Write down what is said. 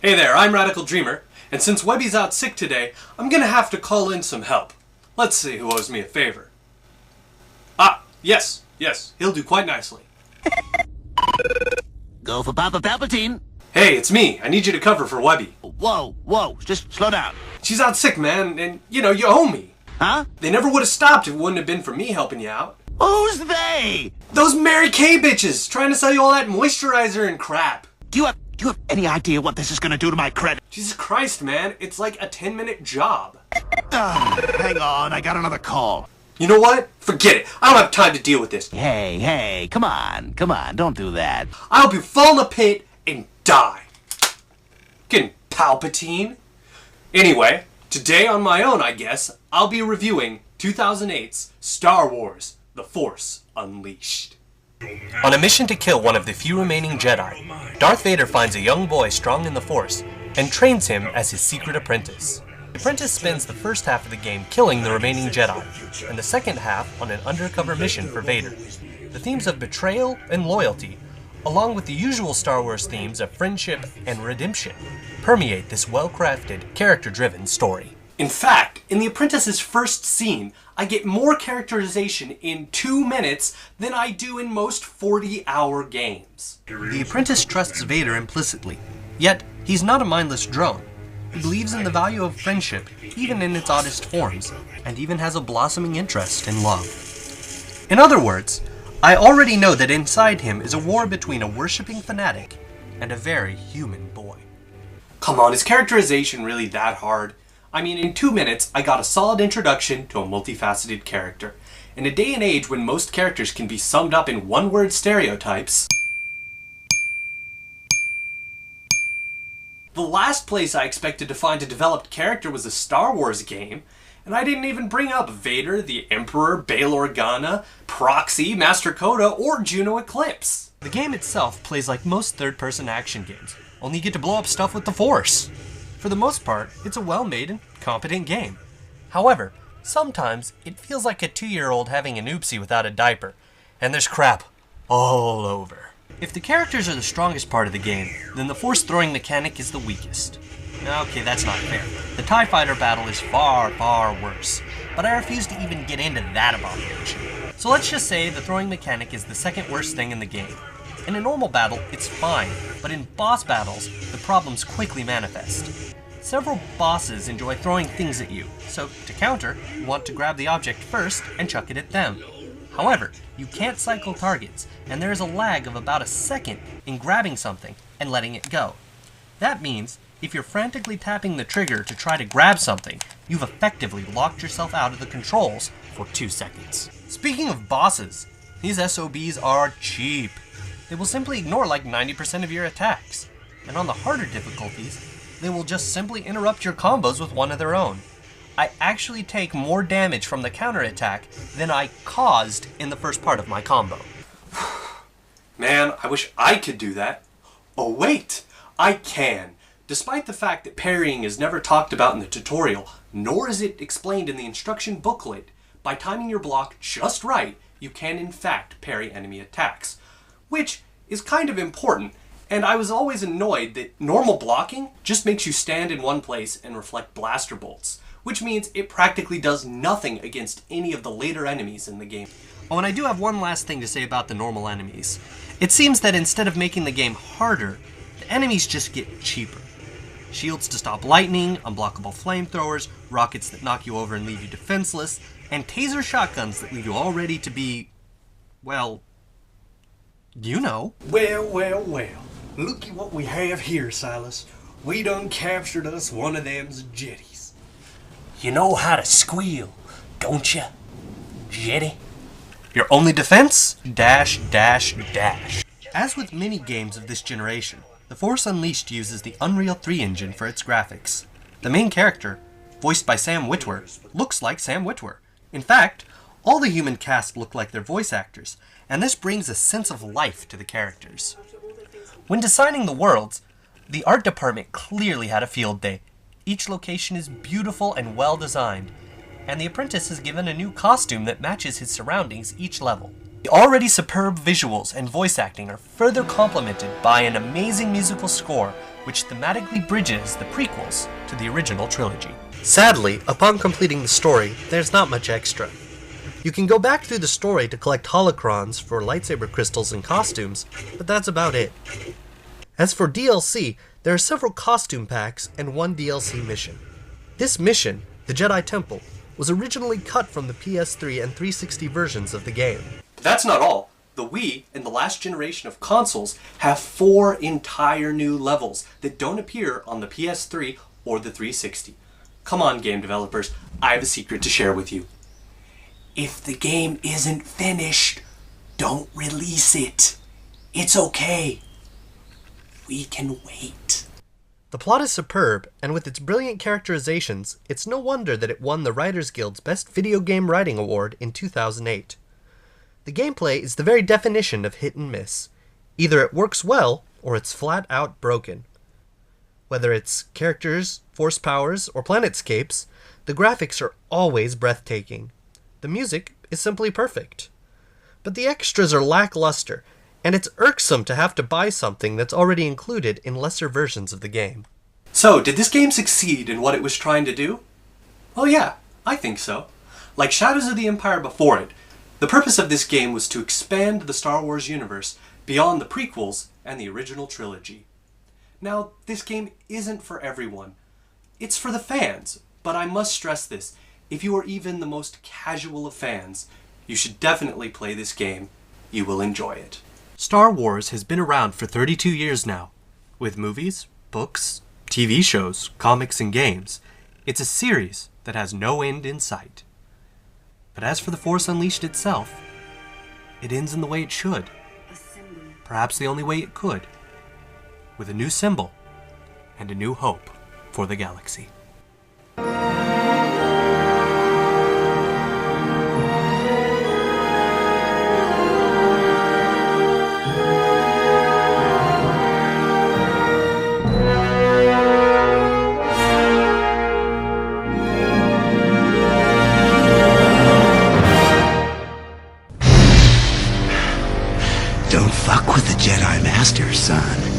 Hey there, I'm Radical Dreamer, and since Webbie's out sick today, I'm gonna have to call in some help. Let's see who owes me a favor. Yes, he'll do quite nicely. Go for Papa Palpatine. Hey, it's me. I need you to cover for Webbie. Whoa, just slow down. She's out sick, man, and, you owe me. Huh? They never would have stopped if it wouldn't have been for me helping you out. Who's they? Those Mary Kay bitches, trying to sell you all that moisturizer and crap. Do you have any idea what this is gonna do to my credit? Jesus Christ, man, it's like a 10-minute job. Hang on, I got another call. You know what? Forget it. I don't have time to deal with this. Hey, come on, don't do that. I hope you fall in the pit and die. Getting Palpatine. Anyway, today on my own, I guess, I'll be reviewing 2008's Star Wars: The Force Unleashed. On a mission to kill one of the few remaining Jedi, Darth Vader finds a young boy strong in the Force and trains him as his secret apprentice. The apprentice spends the first half of the game killing the remaining Jedi, and the second half on an undercover mission for Vader. The themes of betrayal and loyalty, along with the usual Star Wars themes of friendship and redemption, permeate this well-crafted, character-driven story. In fact, in The Apprentice's first scene, I get more characterization in 2 minutes than I do in most 40-hour games. The Apprentice trusts Vader implicitly, yet he's not a mindless drone. He believes in the value of friendship, even in its oddest forms, and even has a blossoming interest in love. In other words, I already know that inside him is a war between a worshipping fanatic and a very human boy. Come on, is characterization really that hard? I mean, in 2 minutes, I got a solid introduction to a multifaceted character. In a day and age when most characters can be summed up in one-word stereotypes, the last place I expected to find a developed character was a Star Wars game, and I didn't even bring up Vader, the Emperor, Bail Organa, Proxy, Master Coda, or Juno Eclipse. The game itself plays like most third-person action games, only you get to blow up stuff with the Force. For the most part, it's a well-made and competent game. However, sometimes it feels like a 2-year-old having an oopsie without a diaper, and there's crap all over. If the characters are the strongest part of the game, then the Force throwing mechanic is the weakest. Okay, that's not fair. The TIE Fighter battle is far worse, but I refuse to even get into that abomination. So let's just say the throwing mechanic is the second worst thing in the game. In a normal battle, it's fine, but in boss battles, the problems quickly manifest. Several bosses enjoy throwing things at you, so to counter, you want to grab the object first and chuck it at them. However, you can't cycle targets, and there is a lag of about a second in grabbing something and letting it go. That means, if you're frantically tapping the trigger to try to grab something, you've effectively locked yourself out of the controls for 2 seconds. Speaking of bosses, these SOBs are cheap. They will simply ignore like 90% of your attacks, and on the harder difficulties, they will just simply interrupt your combos with one of their own. I actually take more damage from the counterattack than I caused in the first part of my combo. Man, I wish I could do that. Oh wait, I can. Despite the fact that parrying is never talked about in the tutorial, nor is it explained in the instruction booklet, by timing your block just right, you can in fact parry enemy attacks. Which is kind of important, and I was always annoyed that normal blocking just makes you stand in one place and reflect blaster bolts, which means it practically does nothing against any of the later enemies in the game. Oh, and I do have one last thing to say about the normal enemies. It seems that instead of making the game harder, the enemies just get cheaper. Shields to stop lightning, unblockable flamethrowers, rockets that knock you over and leave you defenseless, and taser shotguns that leave you all ready to be, well, you know. Well. Looky what we have here, Silas. We done captured us one of them's jetties. You know how to squeal, don't you, jetty? Your only defense? Dash. As with many games of this generation, The Force Unleashed uses the Unreal 3 engine for its graphics. The main character, voiced by Sam Witwer, looks like Sam Witwer. In fact, all the human cast look like their voice actors, and this brings a sense of life to the characters. When designing the worlds, the art department clearly had a field day. Each location is beautiful and well designed, and the apprentice is given a new costume that matches his surroundings each level. The already superb visuals and voice acting are further complemented by an amazing musical score which thematically bridges the prequels to the original trilogy. Sadly, upon completing the story, there's not much extra. You can go back through the story to collect holocrons for lightsaber crystals and costumes, but that's about it. As for DLC, there are several costume packs and one DLC mission. This mission, the Jedi Temple, was originally cut from the PS3 and 360 versions of the game. But that's not all. The Wii and the last generation of consoles have 4 entire new levels that don't appear on the PS3 or the 360. Come on, game developers, I have a secret to share with you. If the game isn't finished, don't release it. It's okay. We can wait. The plot is superb, and with its brilliant characterizations, it's no wonder that it won the Writers Guild's Best Video Game Writing Award in 2008. The gameplay is the very definition of hit and miss. Either it works well, or it's flat out broken. Whether it's characters, force powers, or planetscapes, the graphics are always breathtaking. The music is simply perfect. But the extras are lackluster, and it's irksome to have to buy something that's already included in lesser versions of the game. So, did this game succeed in what it was trying to do? Well, yeah, I think so. Like Shadows of the Empire before it, the purpose of this game was to expand the Star Wars universe beyond the prequels and the original trilogy. Now, this game isn't for everyone. It's for the fans, but I must stress this. If you are even the most casual of fans, you should definitely play this game. You will enjoy it. Star Wars has been around for 32 years now. With movies, books, TV shows, comics, and games, it's a series that has no end in sight. But as for The Force Unleashed itself, it ends in the way it should. Perhaps the only way it could. With a new symbol and a new hope for the galaxy. Don't fuck with the Jedi Master, son.